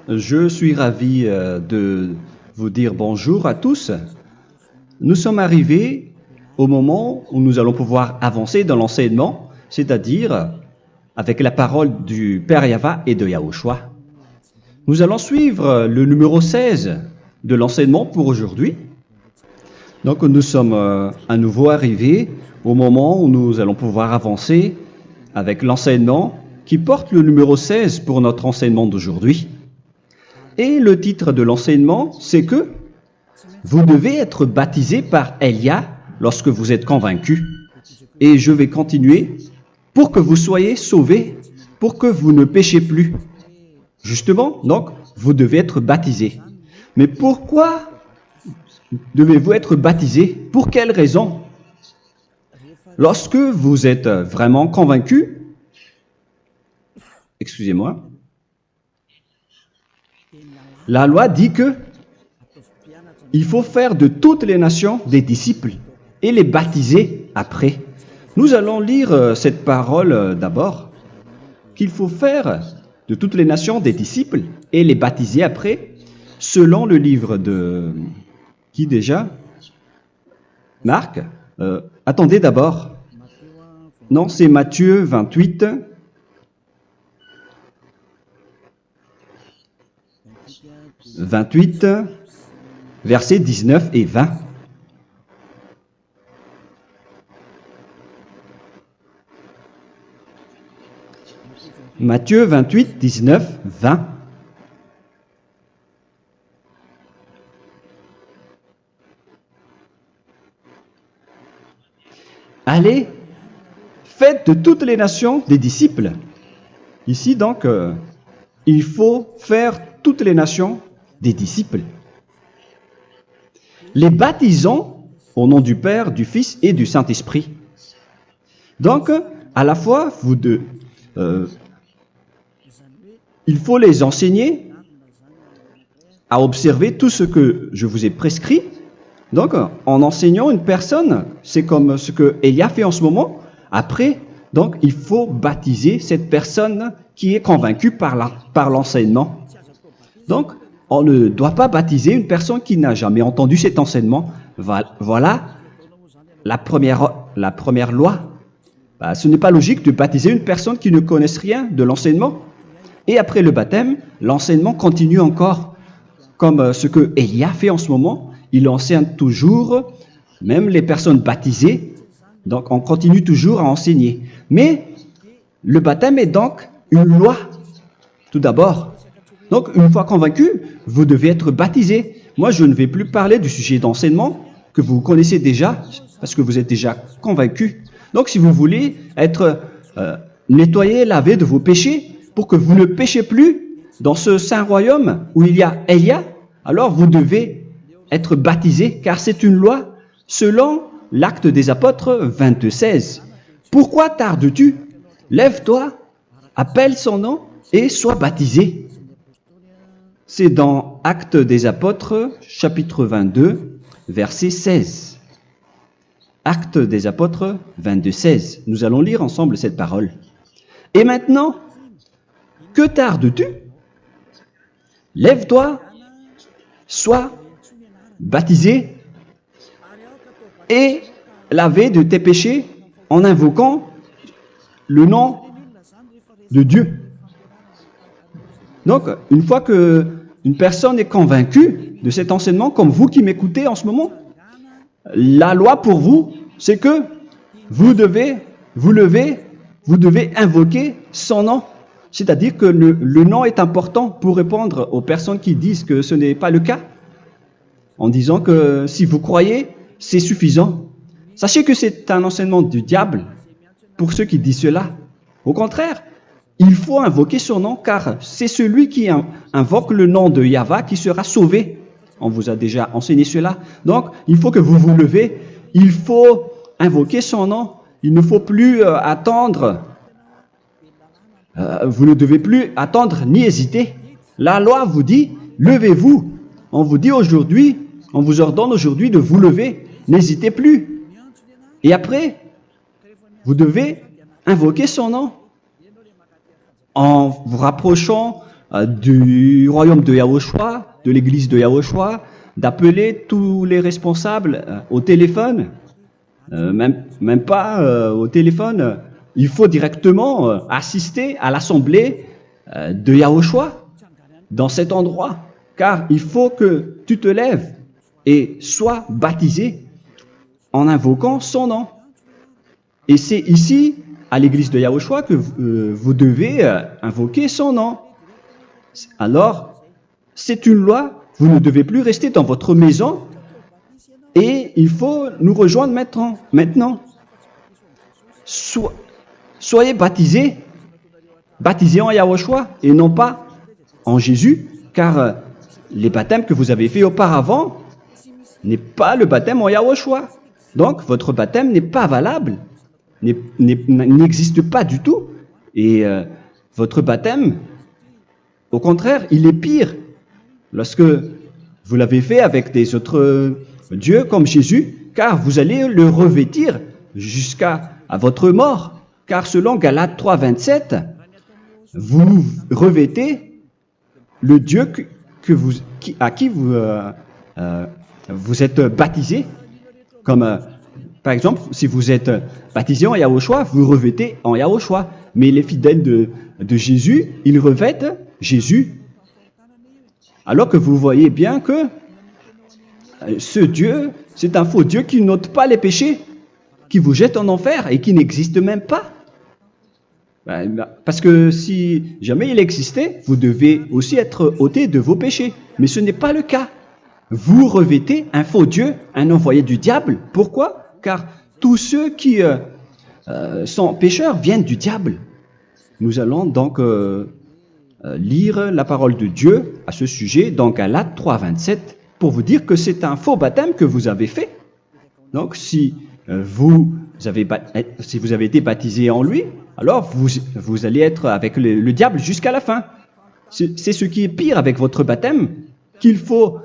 Je suis ravi de vous dire bonjour à tous. Nous sommes arrivés au moment où nous allons pouvoir avancer dans l'enseignement, c'est-à-dire avec la parole du Père Yava et de Yahushua. Nous allons suivre le numéro 16 de l'enseignement pour aujourd'hui. Donc nous sommes à nouveau arrivés au moment où nous allons pouvoir avancer avec l'enseignement qui porte le numéro 16 pour notre enseignement d'aujourd'hui. Et le titre de l'enseignement, c'est que vous devez être baptisé par Elia lorsque vous êtes convaincu. Et je vais continuer pour que vous soyez sauvés, pour que vous ne péchez plus. Justement, donc, vous devez être baptisé. Mais pourquoi devez-vous être baptisé? Pour quelle raison? Lorsque vous êtes vraiment convaincu, excusez-moi, la loi dit que il faut faire de toutes les nations des disciples et les baptiser après. Nous allons lire cette parole d'abord, qu'il faut faire de toutes les nations des disciples et les baptiser après, selon le livre de... Qui déjà? Marc. Attendez d'abord. Non, c'est Matthieu 28. « 28, versets 19 et 20. Matthieu 28, 19, 20. Allez, faites de toutes les nations des disciples. Ici, donc, il faut faire toutes les nations des disciples. Les baptisons au nom du Père, du Fils et du Saint-Esprit. Donc, à la fois, il faut les enseigner à observer tout ce que je vous ai prescrit. Donc, en enseignant une personne, c'est comme ce que Elia fait en ce moment. Après, donc, il faut baptiser cette personne qui est convaincue par l'enseignement. Donc, on ne doit pas baptiser une personne qui n'a jamais entendu cet enseignement. Voilà la première loi. Ce n'est pas logique de baptiser une personne qui ne connaisse rien de l'enseignement. Et après le baptême, l'enseignement continue encore, comme ce que Elia fait en ce moment. Il enseigne toujours, même les personnes baptisées. Donc, on continue toujours à enseigner. Mais le baptême est donc une loi, tout d'abord. Donc, une fois convaincu, vous devez être baptisé. Moi, je ne vais plus parler du sujet d'enseignement que vous connaissez déjà, parce que vous êtes déjà convaincu. Donc, si vous voulez être nettoyé, lavé de vos péchés, pour que vous ne péchez plus dans ce saint royaume où il y a Elia, alors vous devez être baptisé, car c'est une loi selon l'Acte des Apôtres 22:16. Pourquoi tardes-tu? Lève-toi, appelle son nom et sois baptisé. C'est dans Actes des Apôtres, chapitre 22, verset 16. Actes des Apôtres 22:16. Nous allons lire ensemble cette parole. Et maintenant, que tardes-tu? Lève-toi, sois baptisé et lavé de tes péchés en invoquant le nom de Dieu. Donc, une fois qu'une personne est convaincue de cet enseignement, comme vous qui m'écoutez en ce moment, la loi pour vous, c'est que vous devez invoquer son nom. C'est-à-dire que le nom est important pour répondre aux personnes qui disent que ce n'est pas le cas, en disant que si vous croyez, c'est suffisant. Sachez que c'est un enseignement du diable pour ceux qui disent cela. Au contraire, il faut invoquer son nom, car c'est celui qui invoque le nom de Yahva qui sera sauvé. On vous a déjà enseigné cela. Donc, il faut que vous vous levez, il faut invoquer son nom. Il ne faut plus attendre. Vous ne devez plus attendre ni hésiter. La loi vous dit, levez-vous. On vous dit aujourd'hui, on vous ordonne aujourd'hui de vous lever. N'hésitez plus. Et après, vous devez invoquer son nom en vous rapprochant du royaume de Yahushua, de l'église de Yahushua, d'appeler tous les responsables au téléphone, même pas au téléphone. Il faut directement assister à l'assemblée de Yahushua dans cet endroit, car il faut que tu te lèves et sois baptisé en invoquant son nom. Et c'est ici, à l'église de Yahushua, que vous devez invoquer son nom. Alors, c'est une loi, vous ne devez plus rester dans votre maison et il faut nous rejoindre maintenant. Soyez baptisés en Yahushua et non pas en Jésus, car les baptêmes que vous avez faits auparavant n'est pas le baptême en Yahushua. Donc, votre baptême n'est pas valable, n'existe pas du tout. Et votre baptême, au contraire, il est pire. Lorsque vous l'avez fait avec des autres dieux comme Jésus, car vous allez le revêtir jusqu'à votre mort. Car selon Galates 3, 27, vous revêtez le Dieu à qui vous êtes baptisé. Comme par exemple, si vous êtes baptisé en Yahushua, vous revêtez en Yahushua. Mais les fidèles de Jésus, ils revêtent Jésus. Alors que vous voyez bien que ce Dieu, c'est un faux Dieu qui n'ôte pas les péchés, qui vous jette en enfer et qui n'existe même pas. Parce que si jamais il existait, vous devez aussi être ôté de vos péchés. Mais ce n'est pas le cas. Vous revêtez un faux Dieu, un envoyé du diable. Pourquoi? Car tous ceux qui sont pécheurs viennent du diable. Nous allons donc lire la parole de Dieu à ce sujet dans Galates 3, 27 pour vous dire que c'est un faux baptême que vous avez fait. Donc si vous avez été baptisé en lui, alors vous allez être avec le diable jusqu'à la fin. C'est ce qui est pire avec votre baptême qu'il faut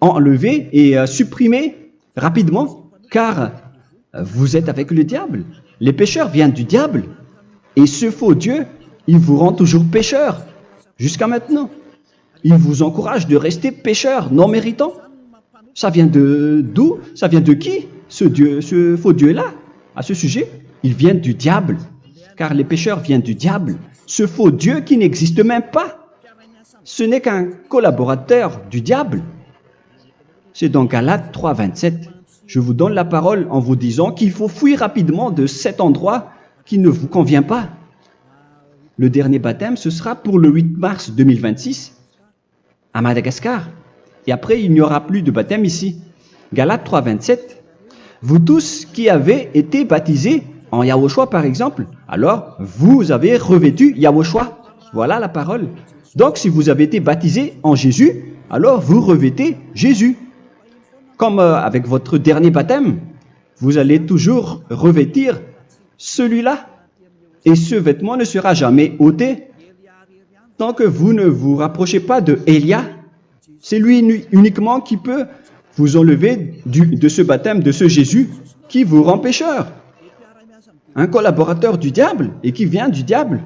enlever et supprimer rapidement, car vous êtes avec le diable. Les pécheurs viennent du diable, et ce faux Dieu, il vous rend toujours pécheur, jusqu'à maintenant. Il vous encourage de rester pécheur, non méritant. Ça vient d'où? Ça vient de qui, ce faux Dieu-là? À ce sujet, il vient du diable, car les pécheurs viennent du diable. Ce faux Dieu qui n'existe même pas. Ce n'est qu'un collaborateur du diable. C'est dans Galates 3, 27. Je vous donne la parole en vous disant qu'il faut fuir rapidement de cet endroit qui ne vous convient pas. Le dernier baptême, ce sera pour le 8 mars 2026 à Madagascar. Et après, il n'y aura plus de baptême ici. Galates 3, 27. Vous tous qui avez été baptisés en Yahushua, par exemple, alors vous avez revêtu Yahushua. Voilà la parole. Donc, si vous avez été baptisé en Jésus, alors vous revêtez Jésus. Comme avec votre dernier baptême, vous allez toujours revêtir celui-là. Et ce vêtement ne sera jamais ôté tant que vous ne vous rapprochez pas de Élia. C'est lui uniquement qui peut vous enlever de ce baptême, de ce Jésus qui vous rend pécheur. Un collaborateur du diable et qui vient du diable.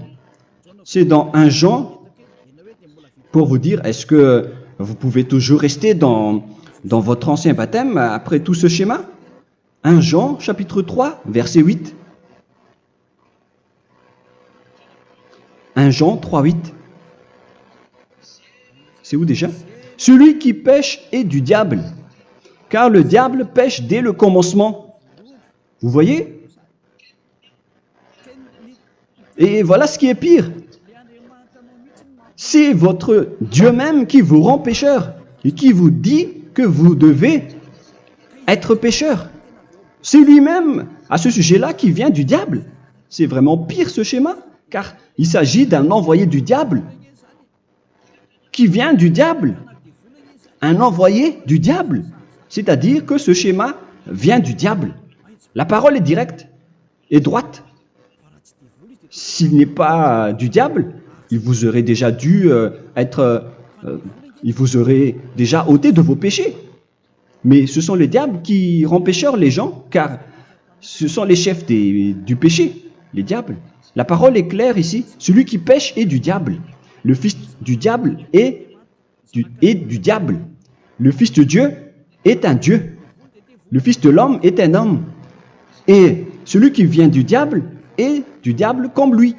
C'est dans 1 Jean, pour vous dire, est-ce que vous pouvez toujours rester dans votre ancien baptême après tout ce schéma? 1 Jean, chapitre 3, verset 8. 1 Jean 3, 8. C'est où déjà? Celui qui pêche est du diable, car le diable pêche dès le commencement. Vous voyez? Et voilà ce qui est pire. C'est votre Dieu même qui vous rend pécheur et qui vous dit que vous devez être pécheur. C'est lui-même, à ce sujet-là, qui vient du diable. C'est vraiment pire ce schéma, car il s'agit d'un envoyé du diable qui vient du diable. Un envoyé du diable. C'est-à-dire que ce schéma vient du diable. La parole est directe et droite. S'il n'est pas du diable, il vous aurait déjà dû il vous aurait déjà ôté de vos péchés. Mais ce sont les diables qui rendent pécheurs les gens, car ce sont les chefs du péché, les diables. La parole est claire ici, celui qui pêche est du diable. le fils du diable est du diable. Le fils de Dieu est un Dieu. Le fils de l'homme est un homme. Et celui qui vient du diable est du diable comme lui.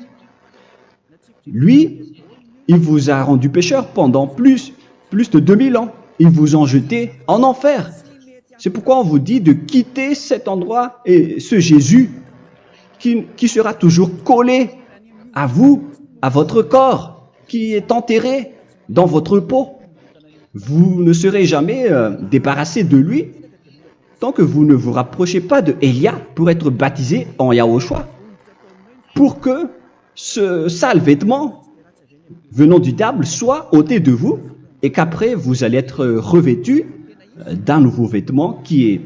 Lui, il vous a rendu pécheur pendant plus de 2000 ans. Il vous a jeté en enfer. C'est pourquoi on vous dit de quitter cet endroit et ce Jésus qui sera toujours collé à vous, à votre corps, qui est enterré dans votre peau. Vous ne serez jamais débarrassé de lui tant que vous ne vous rapprochez pas de Élia pour être baptisé en Yahushua, pour que ce sale vêtement venant du diable soit ôté de vous et qu'après vous allez être revêtu d'un nouveau vêtement qui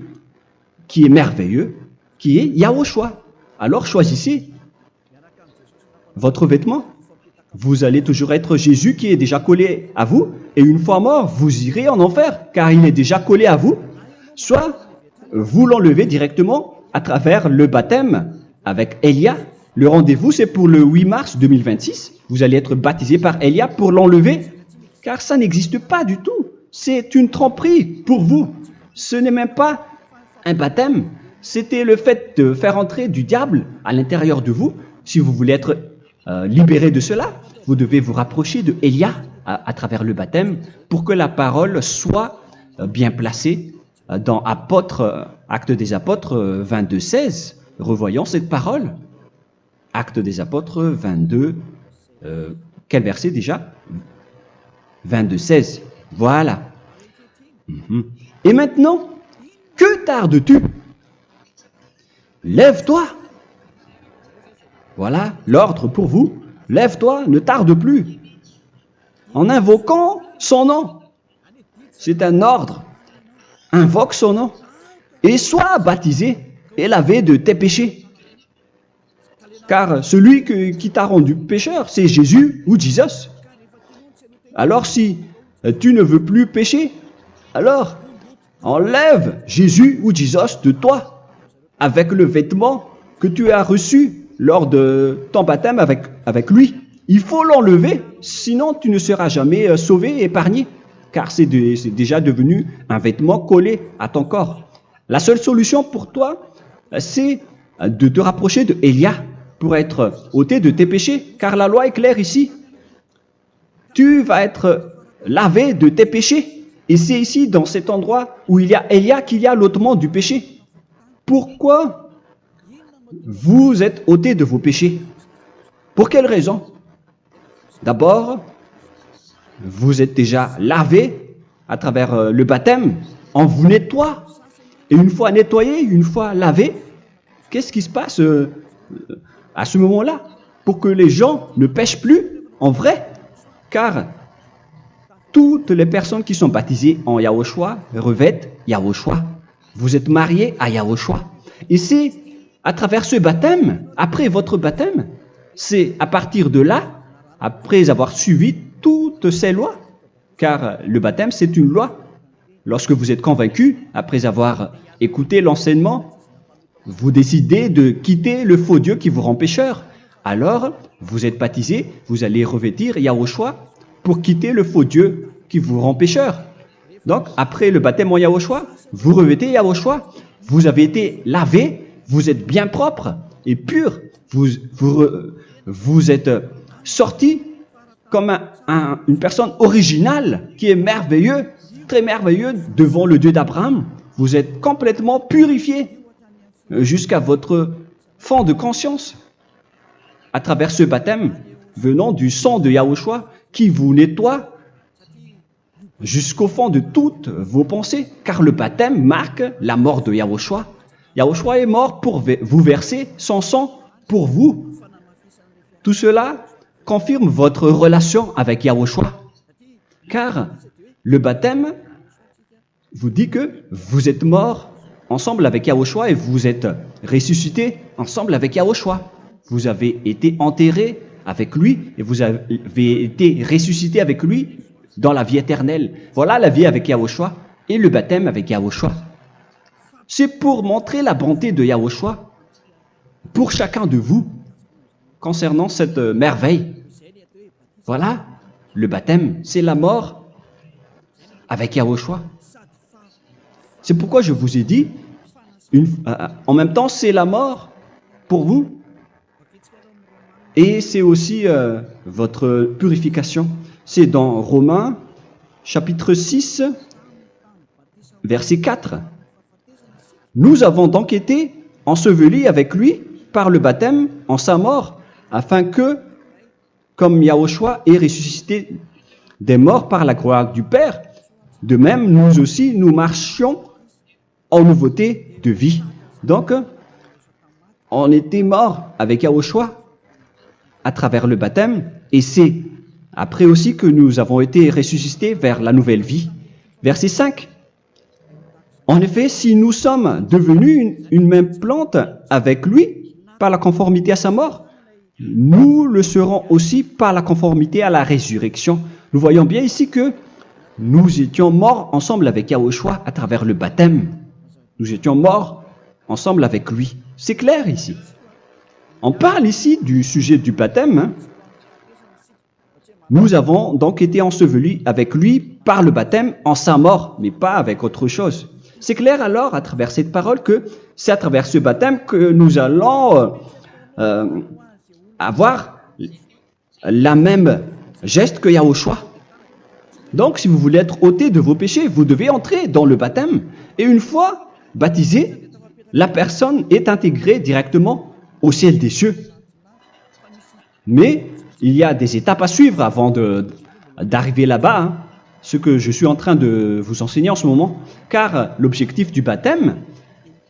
est merveilleux, qui est Yahushua. Alors choisissez votre vêtement. Vous allez toujours être Jésus qui est déjà collé à vous, et une fois mort, vous irez en enfer, car il est déjà collé à vous. Soit vous l'enlevez directement à travers le baptême avec Élia. Le rendez-vous, c'est pour le 8 mars 2026. Vous allez être baptisé par Élia pour l'enlever, car ça n'existe pas du tout. C'est une tromperie pour vous. Ce n'est même pas un baptême. C'était le fait de faire entrer du diable à l'intérieur de vous. Si vous voulez être libéré de cela, vous devez vous rapprocher de Élia à travers le baptême pour que la parole soit bien placée dans Actes des Apôtres 22-16. Revoyons cette parole. Actes des Apôtres 22, quel verset déjà? 22-16. Voilà. Et maintenant, que tardes-tu? Lève-toi. Voilà l'ordre pour vous. Lève-toi, ne tarde plus. En invoquant son nom. C'est un ordre. Invoque son nom. Et sois baptisé et lavé de tes péchés. Car celui qui t'a rendu pécheur, c'est Jésus ou Jesus. Alors si tu ne veux plus pécher, alors enlève Jésus ou Jesus de toi avec le vêtement que tu as reçu lors de ton baptême avec lui. Il faut l'enlever, sinon tu ne seras jamais sauvé, épargné, car c'est déjà devenu un vêtement collé à ton corps. La seule solution pour toi, c'est de te rapprocher de Élia pour être ôté de tes péchés, car la loi est claire ici. Tu vas être lavé de tes péchés, et c'est ici, dans cet endroit où il y a Élia, qu'il y a l'ôtement du péché. Pourquoi vous êtes ôté de vos péchés? Pour quelle raison? D'abord, vous êtes déjà lavé à travers le baptême. On vous nettoie. Et une fois nettoyé, une fois lavé, qu'est-ce qui se passe à ce moment-là? Pour que les gens ne pêchent plus en vrai. Car toutes les personnes qui sont baptisées en Yahushua revêtent Yahushua. Vous êtes mariés à Yahushua. Et c'est à travers ce baptême, après votre baptême, c'est à partir de là, après avoir suivi toutes ces lois, car le baptême c'est une loi. Lorsque vous êtes convaincu, après avoir écouté l'enseignement, vous décidez de quitter le faux Dieu qui vous rend pécheur. Alors, vous êtes baptisé, vous allez revêtir Yahushua pour quitter le faux Dieu qui vous rend pécheur. Donc, après le baptême en Yahushua, vous revêtez Yahushua, vous avez été lavé, vous êtes bien propre et pur, vous êtes sorti comme une personne originale qui est merveilleux, très merveilleux devant le Dieu d'Abraham. Vous êtes complètement purifié jusqu'à votre fond de conscience à travers ce baptême venant du sang de Yahushua qui vous nettoie jusqu'au fond de toutes vos pensées, car le baptême marque la mort de Yahushua. Yahushua est mort pour vous verser son sang pour vous. Tout cela confirme votre relation avec Yahushua, car le baptême vous dit que vous êtes mort ensemble avec Yahushua et vous êtes ressuscité ensemble avec Yahushua. Vous avez été enterré avec lui et vous avez été ressuscité avec lui dans la vie éternelle. Voilà la vie avec Yahushua et le baptême avec Yahushua. C'est pour montrer la bonté de Yahushua pour chacun de vous concernant cette merveille. Voilà le baptême, c'est la mort avec Yahushua. C'est pourquoi je vous ai dit, en même temps, c'est la mort pour vous. Et c'est aussi votre purification. C'est dans Romains, chapitre 6, verset 4. Nous avons donc été ensevelis avec lui par le baptême en sa mort, afin que, comme Yahushua est ressuscité des morts par la gloire du Père, de même, nous aussi, nous marchions en nouveauté de vie. Donc, on était morts avec Yahushua à travers le baptême, et c'est après aussi que nous avons été ressuscités vers la nouvelle vie. Verset 5. En effet, si nous sommes devenus une même plante avec lui par la conformité à sa mort, nous le serons aussi par la conformité à la résurrection. Nous voyons bien ici que nous étions morts ensemble avec Yahushua à travers le baptême. Nous étions morts ensemble avec lui. C'est clair ici. On parle ici du sujet du baptême. Nous avons donc été ensevelis avec lui par le baptême en sa mort, mais pas avec autre chose. C'est clair alors à travers cette parole que c'est à travers ce baptême que nous allons avoir la même geste que Yahushua. Donc, si vous voulez être ôté de vos péchés, vous devez entrer dans le baptême. Et une fois baptisé, la personne est intégrée directement au ciel des cieux. Mais il y a des étapes à suivre avant d'arriver là-bas, ce que je suis en train de vous enseigner en ce moment. Car l'objectif du baptême,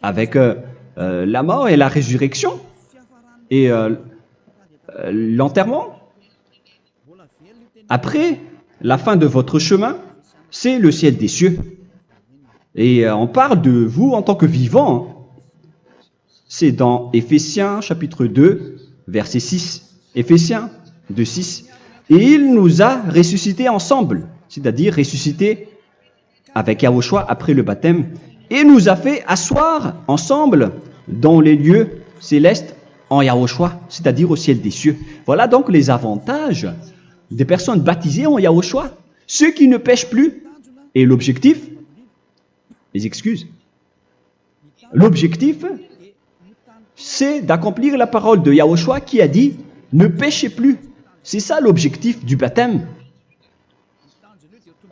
avec la mort et la résurrection, et l'enterrement, après la fin de votre chemin, c'est le ciel des cieux. Et on parle de vous en tant que vivant. C'est dans Éphésiens chapitre 2, verset 6. Éphésiens 2, 6. Et il nous a ressuscités ensemble, c'est-à-dire ressuscités avec Yahushua après le baptême, et nous a fait asseoir ensemble dans les lieux célestes en Yahushua, c'est-à-dire au ciel des cieux. Voilà donc les avantages des personnes baptisées en Yahushua, ceux qui ne pêchent plus. Et l'objectif, les excuses, l'objectif, c'est d'accomplir la parole de Yahushua qui a dit « Ne péchez plus ». C'est ça l'objectif du baptême.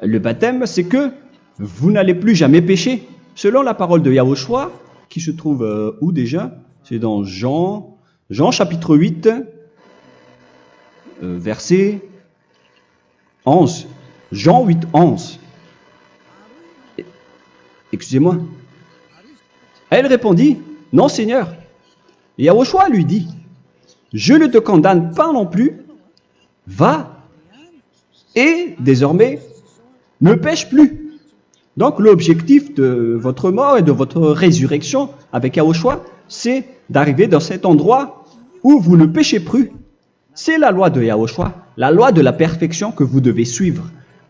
Le baptême, c'est que vous n'allez plus jamais pécher. Selon la parole de Yahushua, qui se trouve où déjà? C'est dans Jean chapitre 8, verset 11. Jean 8, 11. Excusez-moi. Elle répondit, « Non, Seigneur. » Et Yahushua lui dit, « Je ne te condamne pas non plus. Va et désormais ne pêche plus. » Donc l'objectif de votre mort et de votre résurrection avec Yahushua, c'est d'arriver dans cet endroit où vous ne péchez plus. C'est la loi de Yahushua, la loi de la perfection que vous devez suivre.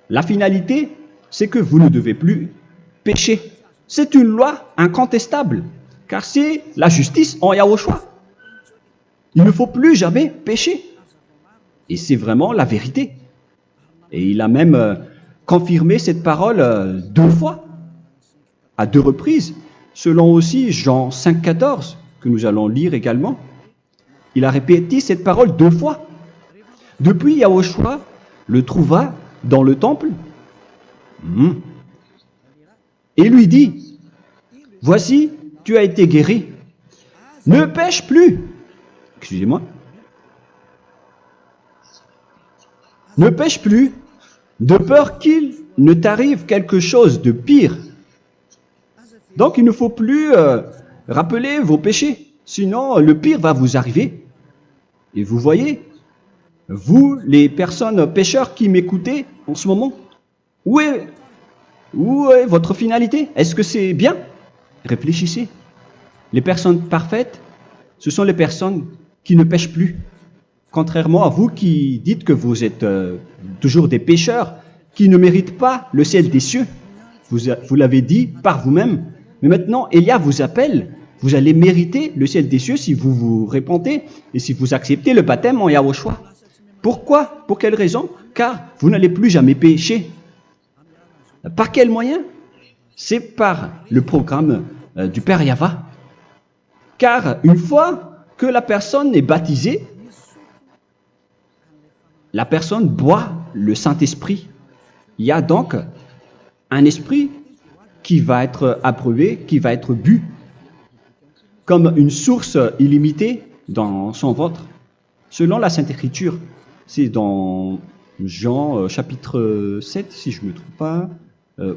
La finalité, c'est que vous ne devez plus pécher. C'est une loi incontestable, car c'est la justice en Yahushua. Il ne faut plus jamais pécher. Et c'est vraiment la vérité. Et il a même confirmé cette parole 2 fois, à 2 reprises, selon aussi Jean 5, 14, que nous allons lire également. Il a répété cette parole 2 fois. Depuis, Yahushua le trouva dans le temple et lui dit, « Voici, tu as été guéri. Ne pêche plus. » Excusez-moi. Ne pêche plus, de peur qu'il ne t'arrive quelque chose de pire. Donc, il ne faut plus rappeler vos péchés, sinon le pire va vous arriver. Et vous voyez, vous, les personnes pécheurs qui m'écoutez en ce moment, où est votre finalité? Est-ce que c'est bien? Réfléchissez. Les personnes parfaites, ce sont les personnes qui ne pêchent plus. Contrairement à vous qui dites que vous êtes toujours des pécheurs qui ne méritent pas le ciel des cieux. Vous l'avez dit par vous-même. Mais maintenant, Élia vous appelle. Vous allez mériter le ciel des cieux si vous vous repentez et si vous acceptez le baptême en Yahushua. Pourquoi? Pour quelle raison? Car vous n'allez plus jamais pécher. Par quel moyen? C'est par le programme du Père Yahva. Car une fois que la personne est baptisée, la personne boit le Saint-Esprit. Il y a donc un esprit qui va être approuvé, qui va être bu, comme une source illimitée dans son ventre, selon la Sainte Écriture. C'est dans Jean chapitre 7, si je ne me trompe pas.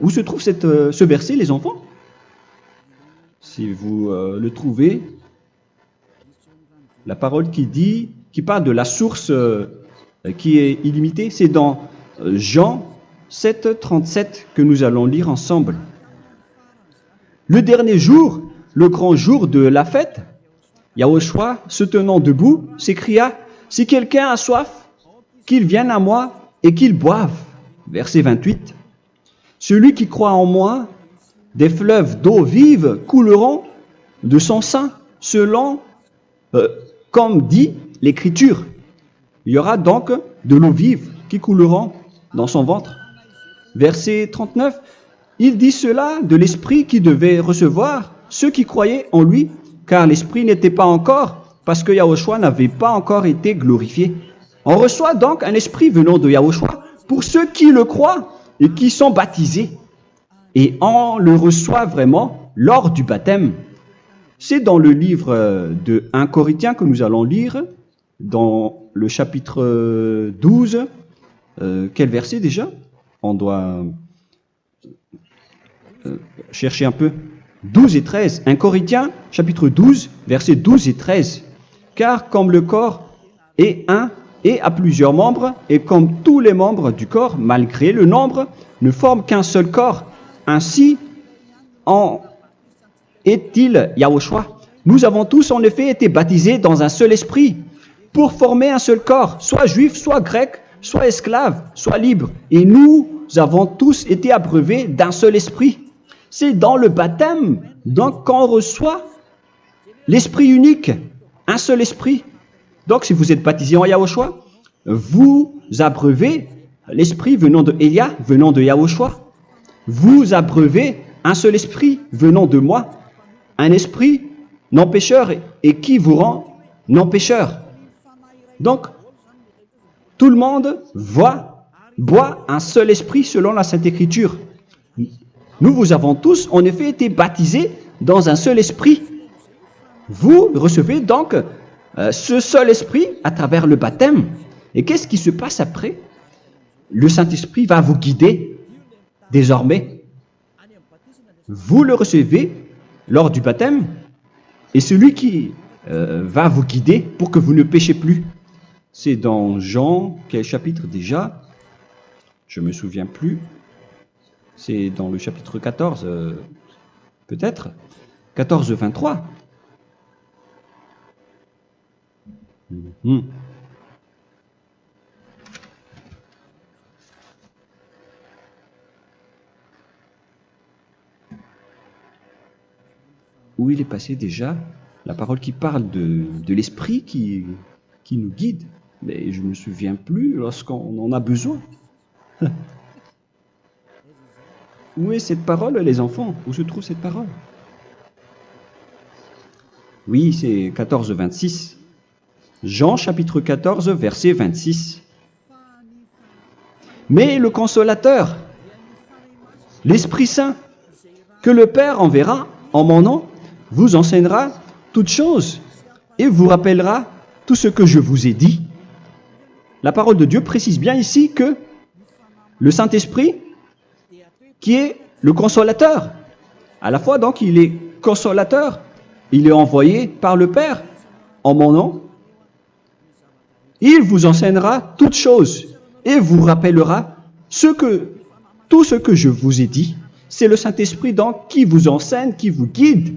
Où se trouve ce verset, les enfants? Si vous le trouvez, la parole qui parle de la source qui est illimitée, c'est dans Jean 7, 37 que nous allons lire ensemble. Le dernier jour, le grand jour de la fête, Yahushua, se tenant debout, s'écria, « Si quelqu'un a soif, qu'il vienne à moi et qu'il boive. » Verset 28. « Celui qui croit en moi, des fleuves d'eau vive couleront de son sein, selon, comme dit l'Écriture. » Il y aura donc de l'eau vive qui couleront dans son ventre. Verset 39. Il dit cela de l'Esprit qui devait recevoir ceux qui croyaient en lui, car l'Esprit n'était pas encore, parce que Yahushua n'avait pas encore été glorifié. On reçoit donc un Esprit venant de Yahushua pour ceux qui le croient et qui sont baptisés. Et on le reçoit vraiment lors du baptême. C'est dans le livre de 1 Corinthiens que nous allons lire, dans le chapitre 12. Quel verset déjà? On doit chercher un peu. 12 et 13. 1 Corinthiens, chapitre 12, versets 12 et 13. Car comme le corps est un et a plusieurs membres, et comme tous les membres du corps, malgré le nombre, ne forment qu'un seul corps, ainsi en est-il Yahushua. Nous avons tous en effet été baptisés dans un seul esprit, pour former un seul corps, soit juif, soit grec, soit esclave, soit libre. Et nous avons tous été abreuvés d'un seul esprit. C'est dans le baptême, donc, qu'on reçoit l'esprit unique, un seul esprit. Donc, si vous êtes baptisé en Yahushua, vous abreuvez l'esprit venant de Elia, venant de Yahushua. Vous abreuvez un seul esprit venant de moi, un esprit non pécheur et qui vous rend non pécheur. Donc, tout le monde boit un seul esprit selon la Sainte Écriture. Nous vous avons tous en effet été baptisés dans un seul esprit. Vous recevez donc ce seul esprit à travers le baptême. Et qu'est-ce qui se passe après? Le Saint-Esprit va vous guider désormais. Vous le recevez lors du baptême et celui qui va vous guider pour que vous ne péchez plus. C'est dans Jean, quel chapitre déjà? Je ne me souviens plus. C'est dans le chapitre 14, peut-être. 14, 23. Où il est passé déjà? La parole qui parle de l'esprit qui nous guide. Mais je ne me souviens plus lorsqu'on en a besoin. Où est cette parole, les enfants? Où se trouve cette parole? Oui, c'est 14, 26. Jean, chapitre 14, verset 26. Mais le Consolateur, l'Esprit Saint, que le Père enverra en mon nom, vous enseignera toutes choses et vous rappellera tout ce que je vous ai dit. La parole de Dieu précise bien ici que le Saint-Esprit, qui est le consolateur, à la fois donc il est consolateur, il est envoyé par le Père en mon nom, il vous enseignera toutes choses et vous rappellera tout ce que je vous ai dit. C'est le Saint-Esprit donc qui vous enseigne, qui vous guide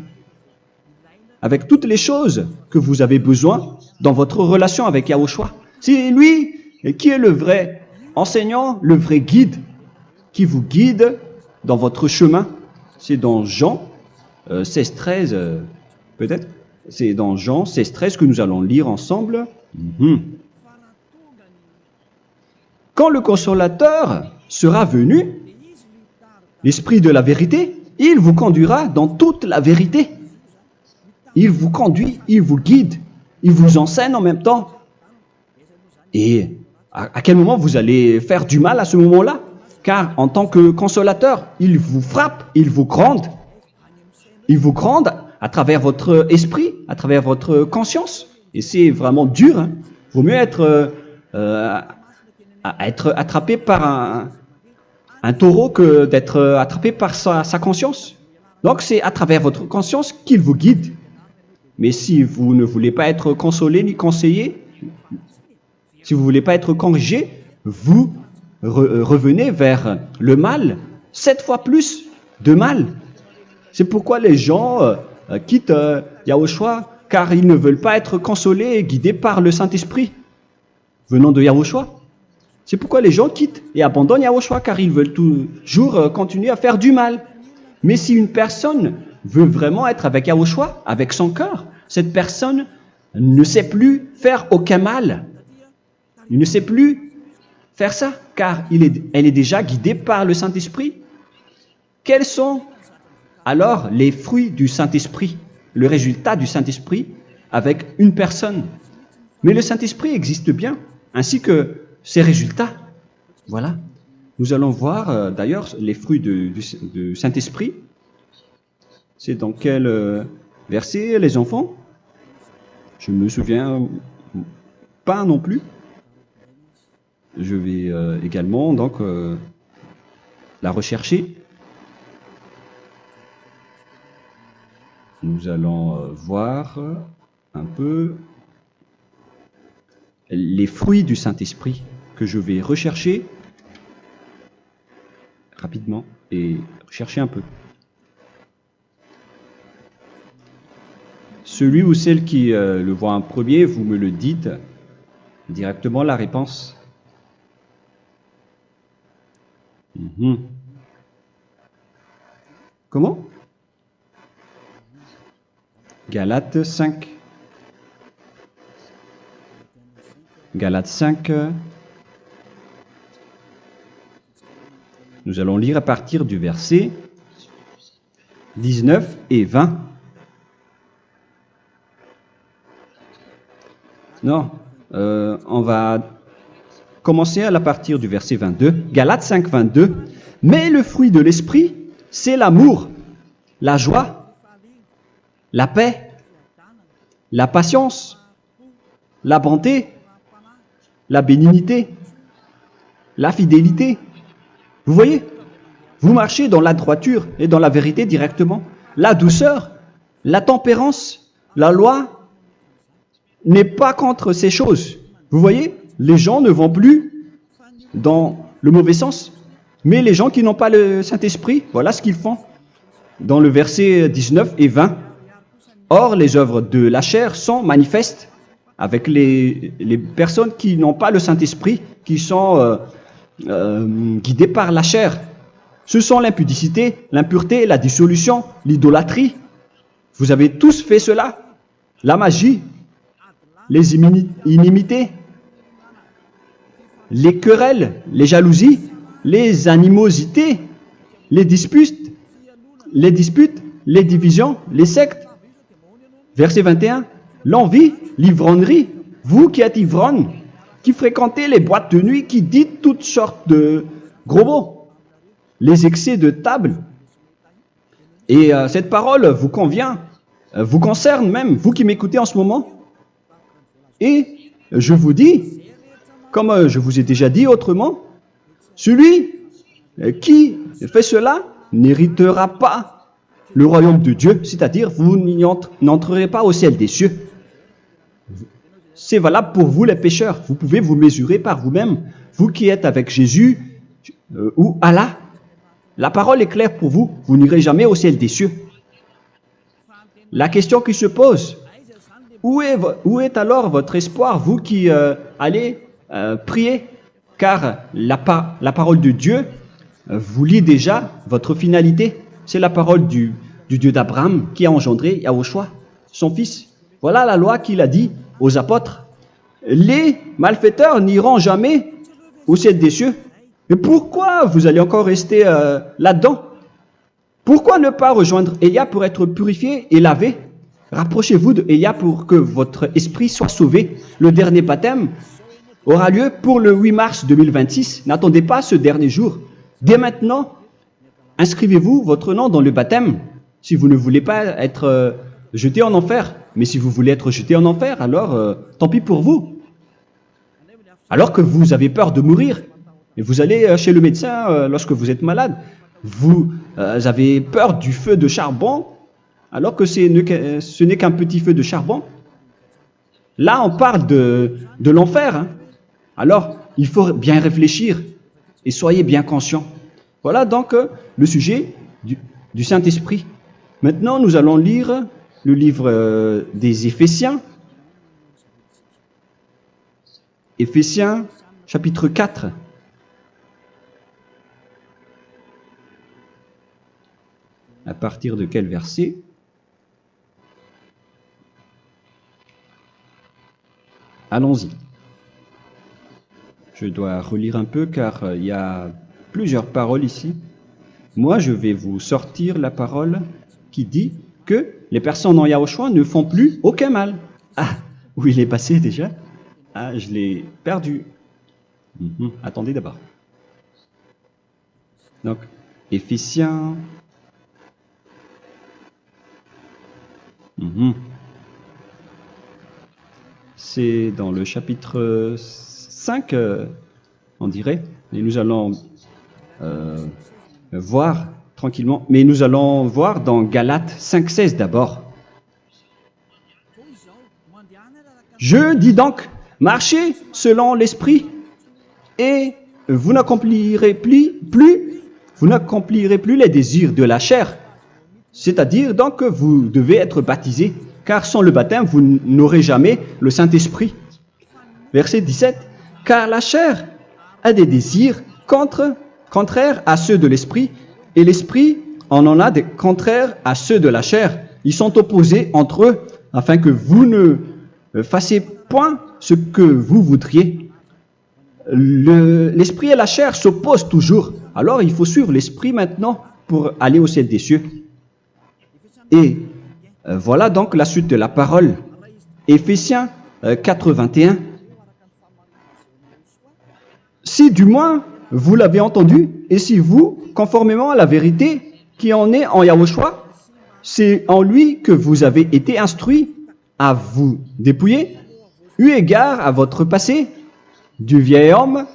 avec toutes les choses que vous avez besoin dans votre relation avec Yahushua. C'est lui qui est le vrai enseignant, le vrai guide, qui vous guide dans votre chemin. C'est dans Jean 16, 13, peut-être. C'est dans Jean 16, 13 que nous allons lire ensemble. Quand le consolateur sera venu, l'Esprit de la vérité, il vous conduira dans toute la vérité. Il vous conduit, il vous guide, il vous enseigne en même temps. Et à quel moment vous allez faire du mal à ce moment-là? Car en tant que consolateur, il vous frappe, il vous gronde. Il vous gronde à travers votre esprit, à travers votre conscience. Et c'est vraiment dur. Hein. Vaut mieux être attrapé par un taureau que d'être attrapé par sa conscience. Donc c'est à travers votre conscience qu'il vous guide. Mais si vous ne voulez pas être consolé ni conseillé, si vous ne voulez pas être corrigé, vous revenez vers le mal, 7 fois plus de mal. C'est pourquoi les gens quittent Yahushua, car ils ne veulent pas être consolés et guidés par le Saint-Esprit venant de Yahushua. C'est pourquoi les gens quittent et abandonnent Yahushua, car ils veulent toujours continuer à faire du mal. Mais si une personne veut vraiment être avec Yahushua, avec son cœur, cette personne ne sait plus faire aucun mal. Il ne sait plus faire ça, car elle est déjà guidée par le Saint-Esprit. Quels sont alors les fruits du Saint-Esprit, le résultat du Saint-Esprit avec une personne? Mais le Saint-Esprit existe bien, ainsi que ses résultats. Voilà. Nous allons voir d'ailleurs les fruits du Saint-Esprit. C'est dans quel verset, les enfants? Je ne me souviens pas non plus. Je vais également donc la rechercher. Nous allons voir un peu les fruits du Saint-Esprit que je vais rechercher rapidement et chercher un peu. Celui ou celle qui le voit en premier, vous me le dites directement la réponse. Comment? Galates 5. Galates 5. Nous allons lire à partir du verset 19 et 20. Non, on va commencer à partir du verset 22. Galates 5, 22. Mais le fruit de l'esprit, c'est l'amour, la joie, la paix, la patience, la bonté, la bénignité, la fidélité. Vous voyez? Vous marchez dans la droiture et dans la vérité directement. La douceur, la tempérance, la loi n'est pas contre ces choses. Vous voyez? Les gens ne vont plus dans le mauvais sens. Mais les gens qui n'ont pas le Saint-Esprit, voilà ce qu'ils font. Dans le verset 19 et 20. Or, les œuvres de la chair sont manifestes avec les personnes qui n'ont pas le Saint-Esprit, qui sont guidées par la chair. Ce sont l'impudicité, l'impureté, la dissolution, l'idolâtrie. Vous avez tous fait cela. La magie, les inimités, les querelles, les jalousies, les animosités, les disputes, les divisions, les sectes. Verset 21, l'envie, l'ivrognerie, vous qui êtes ivrognes, qui fréquentez les boîtes de nuit, qui dites toutes sortes de gros mots, les excès de table. Et cette parole vous convient, vous concerne même, vous qui m'écoutez en ce moment. Et je vous dis, comme je vous ai déjà dit autrement, celui qui fait cela n'héritera pas le royaume de Dieu, c'est-à-dire vous n'entrerez pas au ciel des cieux. C'est valable pour vous les pécheurs. Vous pouvez vous mesurer par vous-même, vous qui êtes avec Jésus ou Allah. La parole est claire pour vous, vous n'irez jamais au ciel des cieux. La question qui se pose, où est alors votre espoir, vous qui allez prier? Car la parole de Dieu vous lit déjà votre finalité. C'est la parole du Dieu d'Abraham qui a engendré Yahushua, son fils. Voilà la loi qu'il a dit aux apôtres. Les malfaiteurs n'iront jamais au ciel des cieux. Mais pourquoi vous allez encore rester là-dedans? Pourquoi ne pas rejoindre Élia pour être purifié et lavé? Rapprochez-vous de Élia pour que votre esprit soit sauvé. Le dernier baptême aura lieu pour le 8 mars 2026. N'attendez pas ce dernier jour. Dès maintenant, inscrivez-vous votre nom dans le baptême si vous ne voulez pas être jeté en enfer. Mais si vous voulez être jeté en enfer, alors tant pis pour vous. Alors que vous avez peur de mourir, et vous allez chez le médecin lorsque vous êtes malade, vous avez peur du feu de charbon, alors que ce n'est qu'un petit feu de charbon. Là, on parle de l'enfer. Hein. Alors, il faut bien réfléchir et soyez bien conscients. Voilà donc le sujet du Saint-Esprit. Maintenant, nous allons lire le livre des Éphésiens. Éphésiens, chapitre 4. À partir de quel verset? Allons-y. Je dois relire un peu car il y a plusieurs paroles ici. Moi, je vais vous sortir la parole qui dit que les personnes en Yahushua ne font plus aucun mal. Ah, où il est passé déjà? Ah, je l'ai perdu. Attendez d'abord. Donc, Éphésiens. C'est dans le chapitre 5, on dirait. Et nous allons voir tranquillement. Mais nous allons voir dans Galates 5,16 d'abord. Je dis donc, marchez selon l'esprit et vous n'accomplirez plus les désirs de la chair. C'est-à-dire donc que vous devez être baptisé, car sans le baptême, vous n'aurez jamais le Saint-Esprit. Verset 17. Car la chair a des désirs contraires à ceux de l'esprit, et l'esprit en a des contraires à ceux de la chair. Ils sont opposés entre eux, afin que vous ne fassiez point ce que vous voudriez. L'esprit et la chair s'opposent toujours. Alors il faut suivre l'esprit maintenant pour aller au ciel des cieux. Et voilà donc la suite de la parole. Éphésiens 4:21. Si du moins vous l'avez entendu, et si vous, conformément à la vérité qui en est en Yahushua, c'est en lui que vous avez été instruits à vous dépouiller, eu égard à votre passé, du vieil homme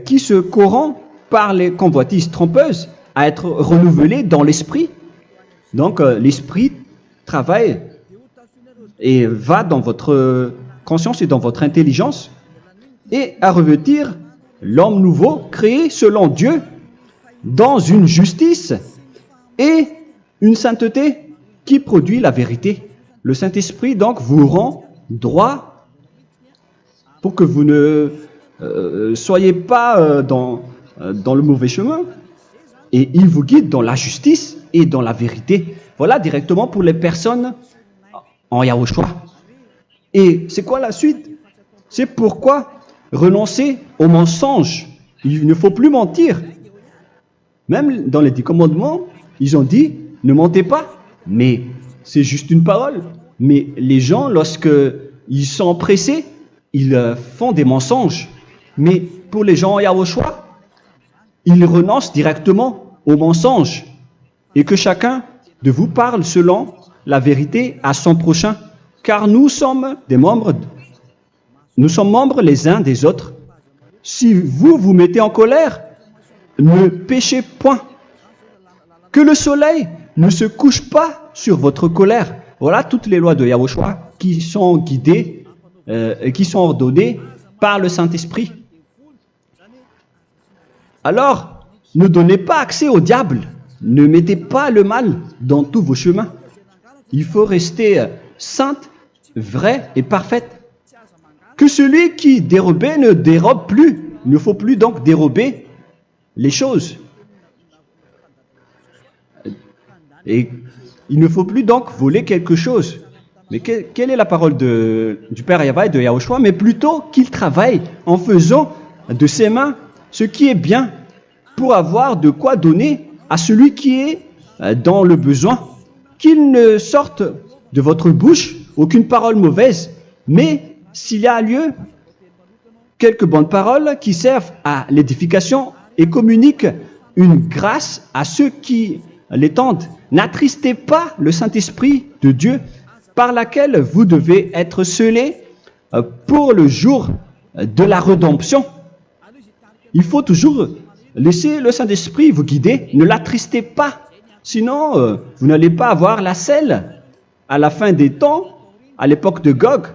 qui se corrompt par les convoitises trompeuses, à être renouvelé dans l'esprit. Donc l'esprit travaille et va dans votre conscience et dans votre intelligence et à revêtir l'homme nouveau créé selon Dieu dans une justice et une sainteté qui produit la vérité. Le Saint-Esprit donc vous rend droit pour que vous ne soyez pas dans le mauvais chemin et il vous guide dans la justice et dans la vérité. Voilà directement pour les personnes en Yahushua. Et c'est quoi la suite? C'est pourquoi renoncer au mensonge. Il ne faut plus mentir. Même dans les 10 commandements, ils ont dit ne mentez pas. Mais c'est juste une parole. Mais les gens, lorsqu'ils sont pressés, ils font des mensonges. Mais pour les gens en Yahushua, ils renoncent directement au mensonge. Et que chacun de vous parle selon la vérité à son prochain. Car nous sommes membres les uns des autres. Si vous vous mettez en colère, ne péchez point. Que le soleil ne se couche pas sur votre colère. Voilà toutes les lois de Yahushua qui sont guidées, qui sont ordonnées par le Saint-Esprit. Alors, ne donnez pas accès au diable. Ne mettez pas le mal dans tous vos chemins. Il faut rester sainte, vraie et parfaite. Que celui qui dérobait ne dérobe plus. Il ne faut plus donc dérober les choses. Et il ne faut plus donc voler quelque chose. Mais quelle est la parole du Père Yahweh et de Yahushua? Mais plutôt qu'il travaille en faisant de ses mains ce qui est bien pour avoir de quoi donner à celui qui est dans le besoin. Qu'il ne sorte de votre bouche aucune parole mauvaise, mais s'il y a lieu, quelques bonnes paroles qui servent à l'édification et communiquent une grâce à ceux qui l'étendent. N'attristez pas le Saint-Esprit de Dieu par laquelle vous devez être scellés pour le jour de la rédemption. Il faut toujours laisser le Saint-Esprit vous guider. Ne l'attristez pas, sinon vous n'allez pas avoir la selle. À la fin des temps, à l'époque de Gog,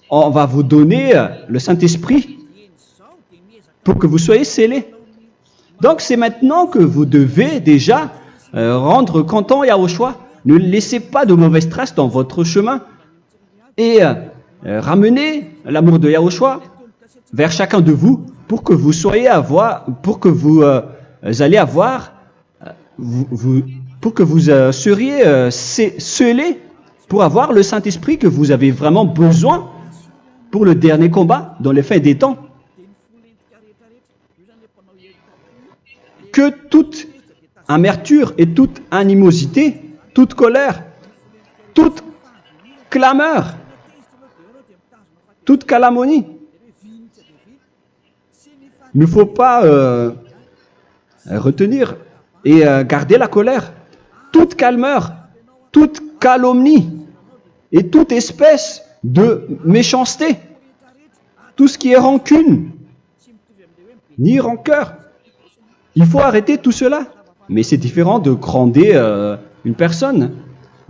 on va vous donner le Saint-Esprit pour que vous soyez scellés. Donc c'est maintenant que vous devez déjà rendre content Yahushua. Ne laissez pas de mauvaises traces dans votre chemin et ramenez l'amour de Yahushua vers chacun de vous pour que vous soyez seriez scellés pour avoir le Saint-Esprit que vous avez vraiment besoin pour le dernier combat dans les fins des temps. Que toute amertume et toute animosité, toute colère, toute clameur, toute calomnie, il ne faut pas retenir et garder la colère. Toute calmeur, toute calomnie et toute espèce de méchanceté, tout ce qui est rancune, ni rancœur. Il faut arrêter tout cela. Mais c'est différent de gronder une personne.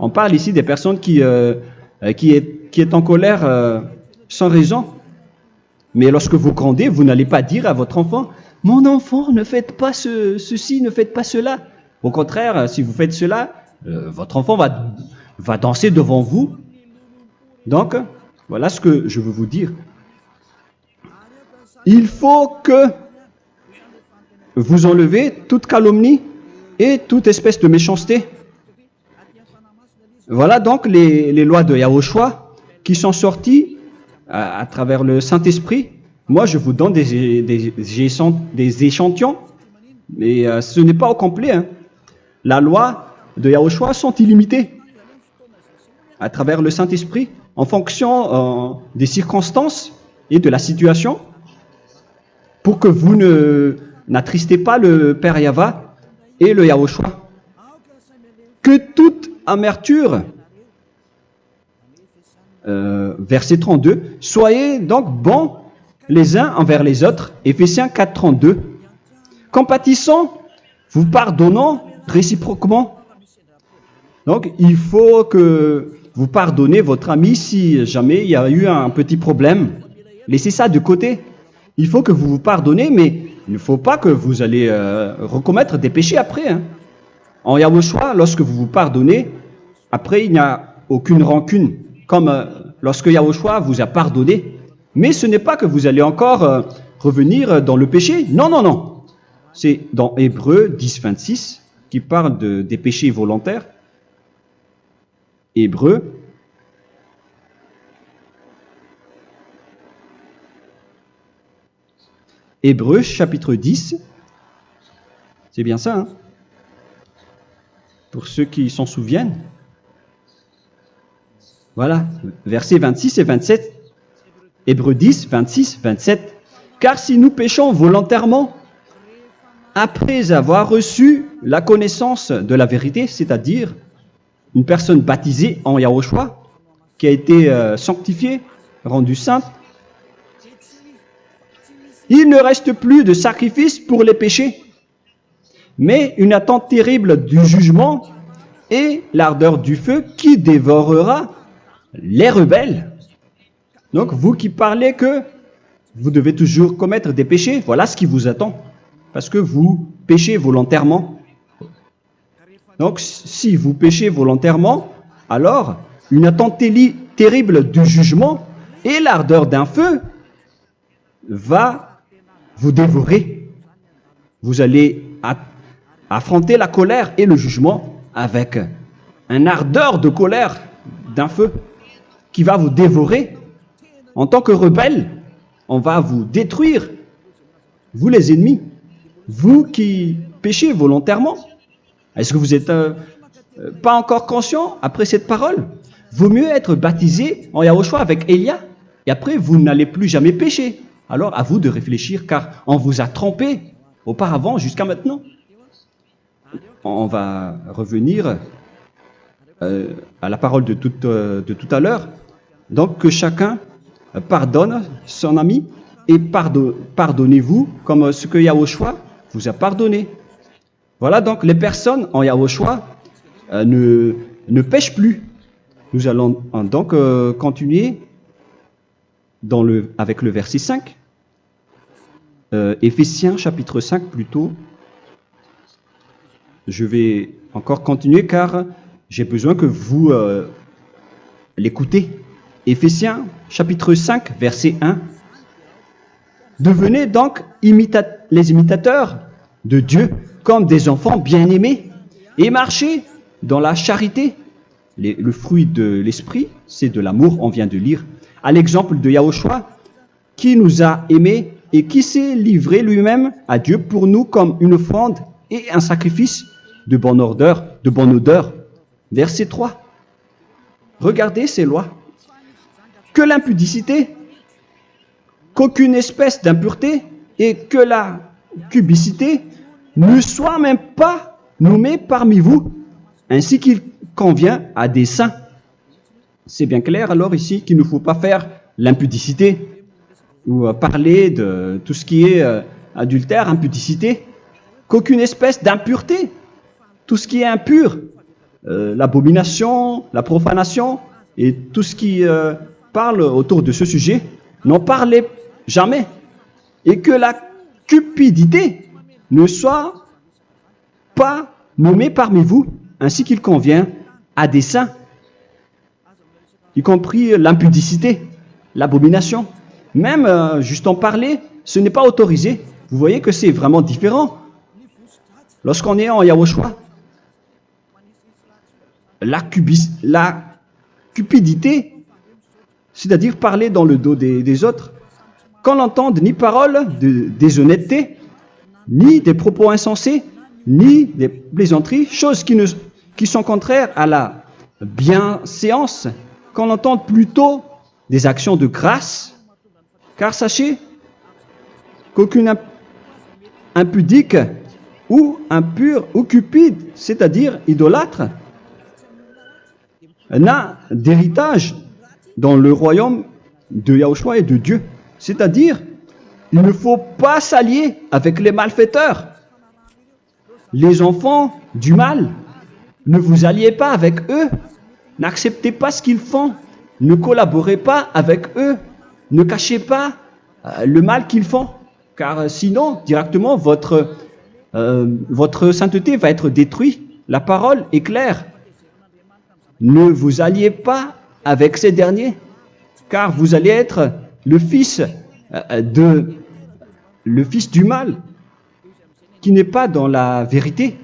On parle ici des personnes qui est en colère sans raison. Mais lorsque vous grondez, vous n'allez pas dire à votre enfant « Mon enfant, ne faites pas ceci, ne faites pas cela ». Au contraire, si vous faites cela, votre enfant va danser devant vous. Donc, voilà ce que je veux vous dire. Il faut que vous enlevez toute calomnie et toute espèce de méchanceté. Voilà donc les lois de Yahushua qui sont sorties à travers le Saint-Esprit. Moi, je vous donne des échantillons, mais ce n'est pas au complet. Hein. La loi de Yahushua sont illimitées à travers le Saint-Esprit en fonction des circonstances et de la situation pour que vous n'attristez pas le Père Yahva et le Yahushua. Que toute amertume, verset 32, soyez donc bons les uns envers les autres, Éphésiens 4, 32, compatissant, vous pardonnant réciproquement. Donc, il faut que vous pardonnez votre ami si jamais il y a eu un petit problème. Laissez ça de côté. Il faut que vous vous pardonnez, mais il ne faut pas que vous allez recommettre des péchés après. Hein. En Yahushua, lorsque vous vous pardonnez, après il n'y a aucune rancune, comme lorsque Yahushua vous a pardonné. Mais ce n'est pas que vous allez encore revenir dans le péché. Non, non, non. C'est dans Hébreux 10, 26 qui parle des péchés volontaires. Hébreux. Hébreux chapitre 10. C'est bien ça, hein? Pour ceux qui s'en souviennent. Voilà, versets 26 et 27. Hébreux 10, 26, 27. Car si nous péchons volontairement, après avoir reçu la connaissance de la vérité, c'est-à-dire une personne baptisée en Yahushua, qui a été sanctifiée, rendue sainte, il ne reste plus de sacrifice pour les péchés, mais une attente terrible du jugement et l'ardeur du feu qui dévorera les rebelles. Donc, vous qui parlez que vous devez toujours commettre des péchés, voilà ce qui vous attend, parce que vous péchez volontairement. Donc, si vous péchez volontairement, alors une attente terrible du jugement et l'ardeur d'un feu va vous dévorer. Vous allez affronter la colère et le jugement avec un ardeur de colère d'un feu qui va vous dévorer en tant que rebelle. on va vous détruire, vous les ennemis, vous qui péchez volontairement. Est-ce que vous n'êtes pas encore conscient après cette parole? Vaut mieux être baptisé en Yahushua avec Elia, et après vous n'allez plus jamais pécher. Alors à vous de réfléchir, car on vous a trompé auparavant jusqu'à maintenant. On va revenir à la parole de tout à l'heure. Donc que chacun pardonne son ami et pardonnez-vous comme ce que Yahushua vous a pardonné. Voilà donc les personnes en Yahushua ne pêchent plus. Nous allons donc continuer avec le verset 5. Éphésiens chapitre 5 plutôt. Je vais encore continuer car j'ai besoin que vous l'écoutez. Éphésiens chapitre 5 verset 1. Devenez donc les imitateurs de Dieu comme des enfants bien-aimés et marchez dans la charité. Le fruit de l'esprit, c'est de l'amour, on vient de lire, à l'exemple de Yahushua, qui nous a aimés et qui s'est livré lui-même à Dieu pour nous comme une offrande et un sacrifice de bonne odeur. Verset 3. Regardez ces lois. Que l'impudicité, qu'aucune espèce d'impureté et que la cubicité ne soient même pas nommés parmi vous, ainsi qu'il convient à des saints. C'est bien clair alors ici qu'il ne faut pas faire l'impudicité ou parler de tout ce qui est adultère, impudicité, qu'aucune espèce d'impureté, tout ce qui est impur, l'abomination, la profanation et tout ce qui parle autour de ce sujet, n'en parlez jamais. Et que la cupidité ne soit pas nommée parmi vous, ainsi qu'il convient à des saints, y compris l'impudicité, l'abomination. Même juste en parler, ce n'est pas autorisé. Vous voyez que c'est vraiment différent. Lorsqu'on est en Yahushua, la cupidité, c'est-à-dire parler dans le dos des autres, qu'on n'entende ni parole de déshonnêteté, ni des propos insensés, ni des plaisanteries, choses qui sont contraires à la bienséance, qu'on entende plutôt des actions de grâce, car sachez qu'aucune impudique ou impure ou cupide, c'est-à-dire idolâtre, n'a d'héritage dans le royaume de Yahushua et de Dieu. C'est-à-dire, il ne faut pas s'allier avec les malfaiteurs. Les enfants du mal, ne vous alliez pas avec eux. N'acceptez pas ce qu'ils font. Ne collaborez pas avec eux. Ne cachez pas le mal qu'ils font. Car sinon, directement, votre sainteté va être détruite. La parole est claire. Ne vous alliez pas avec ces derniers, car vous allez être le fils du mal, qui n'est pas dans la vérité.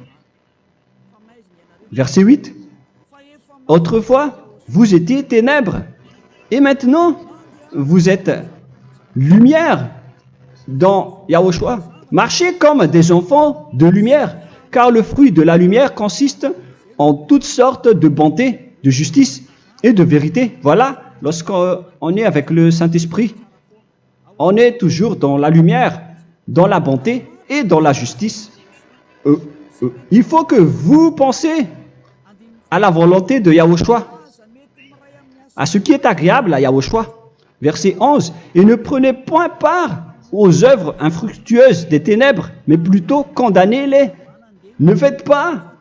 Verset 8. Autrefois, vous étiez ténèbres, et maintenant, vous êtes lumière dans Yahushua. Marchez comme des enfants de lumière, car le fruit de la lumière consiste en toutes sortes de bonté, de justice et de vérité. Voilà, lorsqu'on est avec le Saint-Esprit, on est toujours dans la lumière, dans la bonté et dans la justice. Il faut que vous pensiez à la volonté de Yahushua, à ce qui est agréable à Yahushua. Verset 11. Et ne prenez point part aux œuvres infructueuses des ténèbres, mais plutôt condamnez-les. Ne faites pas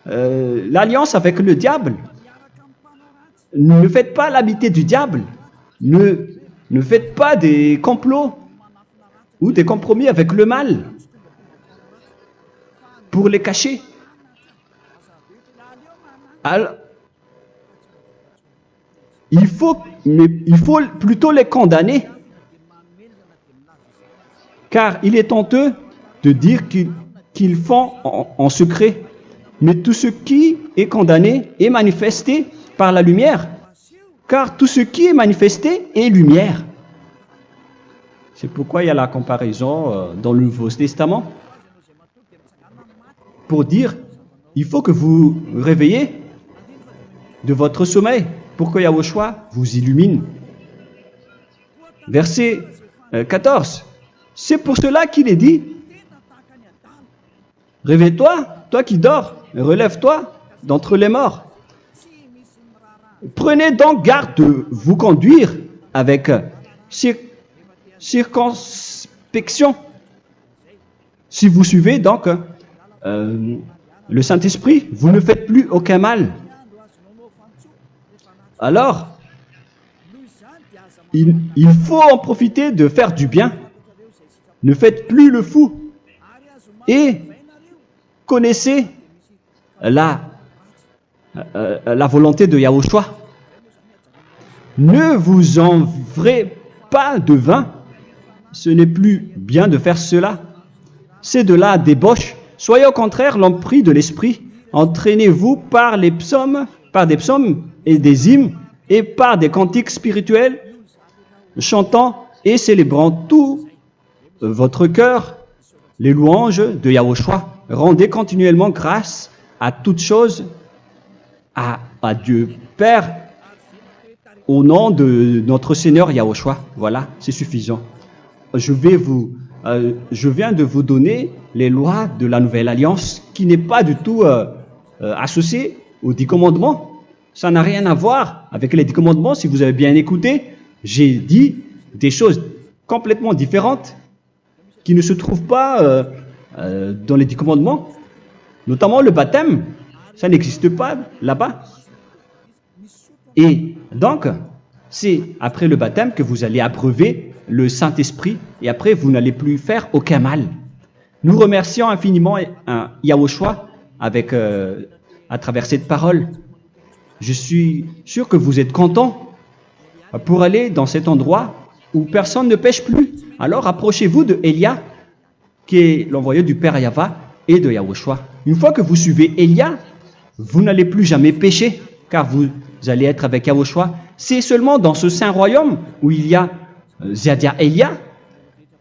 l'alliance avec le diable. Ne faites pas l'amitié du diable. Ne faites pas des complots ou des compromis avec le mal pour les cacher. Alors, il faut plutôt les condamner, car il est honteux de dire qu'ils font en secret. Mais tout ce qui est condamné est manifesté par la lumière, car tout ce qui est manifesté est lumière. C'est pourquoi il y a la comparaison dans le Nouveau Testament pour dire, il faut que vous réveillez de votre sommeil pour que Yahushua vous illumine. Verset 14. C'est pour cela qu'il est dit, réveille-toi, toi qui dors, relève-toi d'entre les morts. Prenez donc garde de vous conduire avec circonspection. Si vous suivez donc le Saint-Esprit, vous ne faites plus aucun mal. Alors, il faut en profiter de faire du bien. Ne faites plus le fou. Et connaissez la volonté de Yahushua. Ne vous envrez pas de vin. Ce n'est plus bien de faire cela. C'est de la débauche. Soyez au contraire l'empris de l'esprit. Entraînez-vous par des psaumes et des hymnes et par des cantiques spirituels, chantant et célébrant tout votre cœur les louanges de Yahushua. Rendez continuellement grâce à toutes choses à Dieu Père au nom de notre Seigneur Yahushua. Voilà, c'est suffisant. Je viens de vous donner les lois de la Nouvelle Alliance qui n'est pas du tout associée aux 10 commandements. Ça n'a rien à voir avec les 10 commandements. Si vous avez bien écouté, j'ai dit des choses complètement différentes qui ne se trouvent pas dans les 10 commandements. Notamment le baptême, ça n'existe pas là-bas. Et donc, c'est après le baptême que vous allez abreuver le Saint-Esprit et après vous n'allez plus faire aucun mal. Nous remercions infiniment Yahushua à travers cette parole. Je suis sûr que vous êtes contents pour aller dans cet endroit où personne ne pêche plus. Alors approchez-vous de Élia, qui est l'envoyé du Père Yahva et de Yahushua. Une fois que vous suivez Élia, vous n'allez plus jamais pécher, car vous allez être avec Yahushua. C'est seulement dans ce saint royaume où il y a Ziadia Elia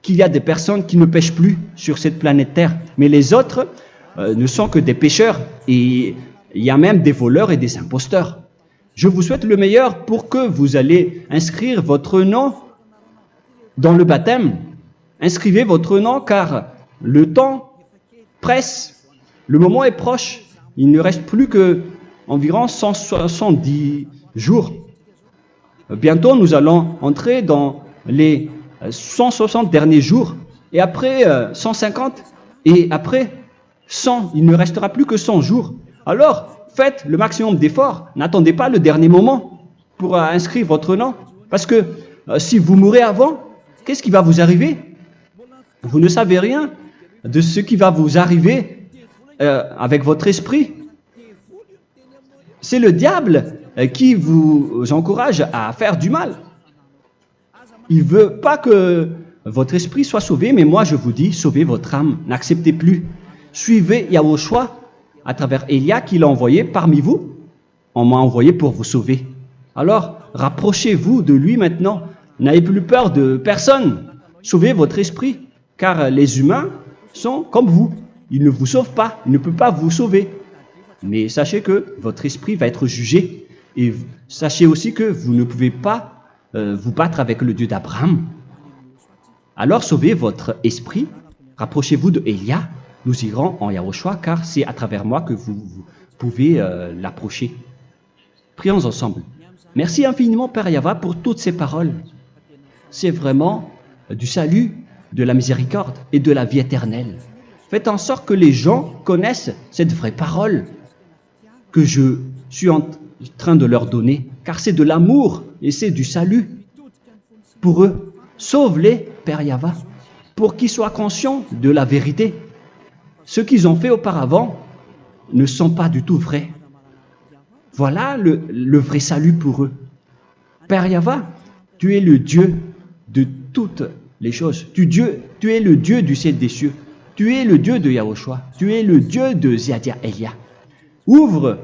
qu'il y a des personnes qui ne pêchent plus sur cette planète Terre. Mais les autres ne sont que des pécheurs et il y a même des voleurs et des imposteurs. Je vous souhaite le meilleur pour que vous allez inscrire votre nom dans le baptême. Inscrivez votre nom car le temps presse, le moment est proche. Il ne reste plus que environ 170 jours. Bientôt, nous allons entrer dans les 160 derniers jours, et après 150, et après 100. Il ne restera plus que 100 jours. Alors, faites le maximum d'efforts. N'attendez pas le dernier moment pour inscrire votre nom. Parce que si vous mourrez avant, qu'est-ce qui va vous arriver? Vous ne savez rien de ce qui va vous arriver avec votre esprit. C'est le diable qui vous encourage à faire du mal. Il ne veut pas que votre esprit soit sauvé, mais moi je vous dis, sauvez votre âme, n'acceptez plus. Suivez Yahushua à travers Élia qu'il a envoyé parmi vous. On m'a envoyé pour vous sauver. Alors, rapprochez-vous de lui maintenant. N'ayez plus peur de personne. Sauvez votre esprit, car les humains sont comme vous. Ils ne vous sauvent pas, ils ne peuvent pas vous sauver. Mais sachez que votre esprit va être jugé. Et sachez aussi que vous ne pouvez pas vous battre avec le Dieu d'Abraham. Alors sauvez votre esprit, rapprochez-vous de Élia. Nous irons en Yahushua, car c'est à travers moi que vous pouvez l'approcher. Prions ensemble. Merci infiniment, Père Yahva, pour toutes ces paroles. C'est vraiment du salut, de la miséricorde et de la vie éternelle. Faites en sorte que les gens connaissent cette vraie parole que je suis en train de leur donner, car c'est de l'amour et c'est du salut pour eux. Sauve-les, Père Yahva, pour qu'ils soient conscients de la vérité. Ce qu'ils ont fait auparavant ne sont pas du tout vrais. Voilà le vrai salut pour eux. Père Yahva, tu es le Dieu de toutes les choses. Tu es le Dieu du ciel des cieux. Tu es le Dieu de Yahushua. Tu es le Dieu de Ziadia Elia. Ouvre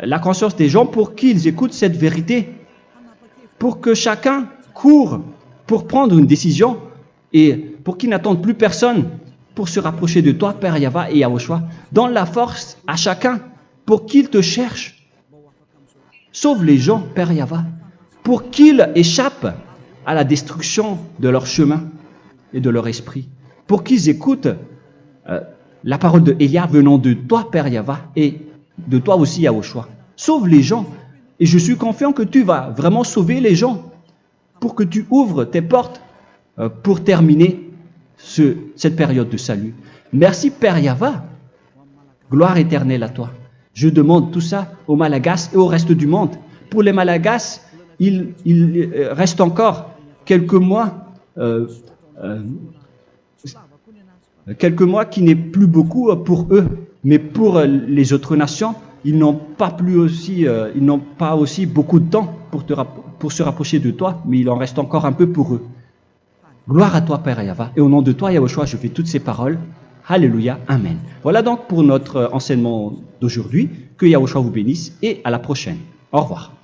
la conscience des gens pour qu'ils écoutent cette vérité, pour que chacun court pour prendre une décision et pour qu'ils n'attendent plus personne pour se rapprocher de toi, Père Yahweh et Yahushua. Donne la force à chacun pour qu'ils te cherchent. Sauve les gens, Père Yahweh, pour qu'ils échappent à la destruction de leur chemin et de leur esprit, pour qu'ils écoutent la parole de Élia venant de toi, Père Yahweh, et de toi aussi, Yahushua. Sauve les gens, et je suis confiant que tu vas vraiment sauver les gens pour que tu ouvres tes portes pour terminer cette période de salut. Merci, Père Yahweh. Gloire éternelle à toi. Je demande tout ça aux Malagasy et au reste du monde. Pour les Malagasy, il reste encore quelques mois qui n'est plus beaucoup pour eux, mais pour les autres nations, ils n'ont pas aussi beaucoup de temps pour se rapprocher de toi, mais il en reste encore un peu pour eux. Gloire à toi, Père Yahweh, et au nom de toi, Yahushua, je fais toutes ces paroles. Alléluia, Amen. Voilà donc pour notre enseignement d'aujourd'hui. Que Yahushua vous bénisse et à la prochaine. Au revoir.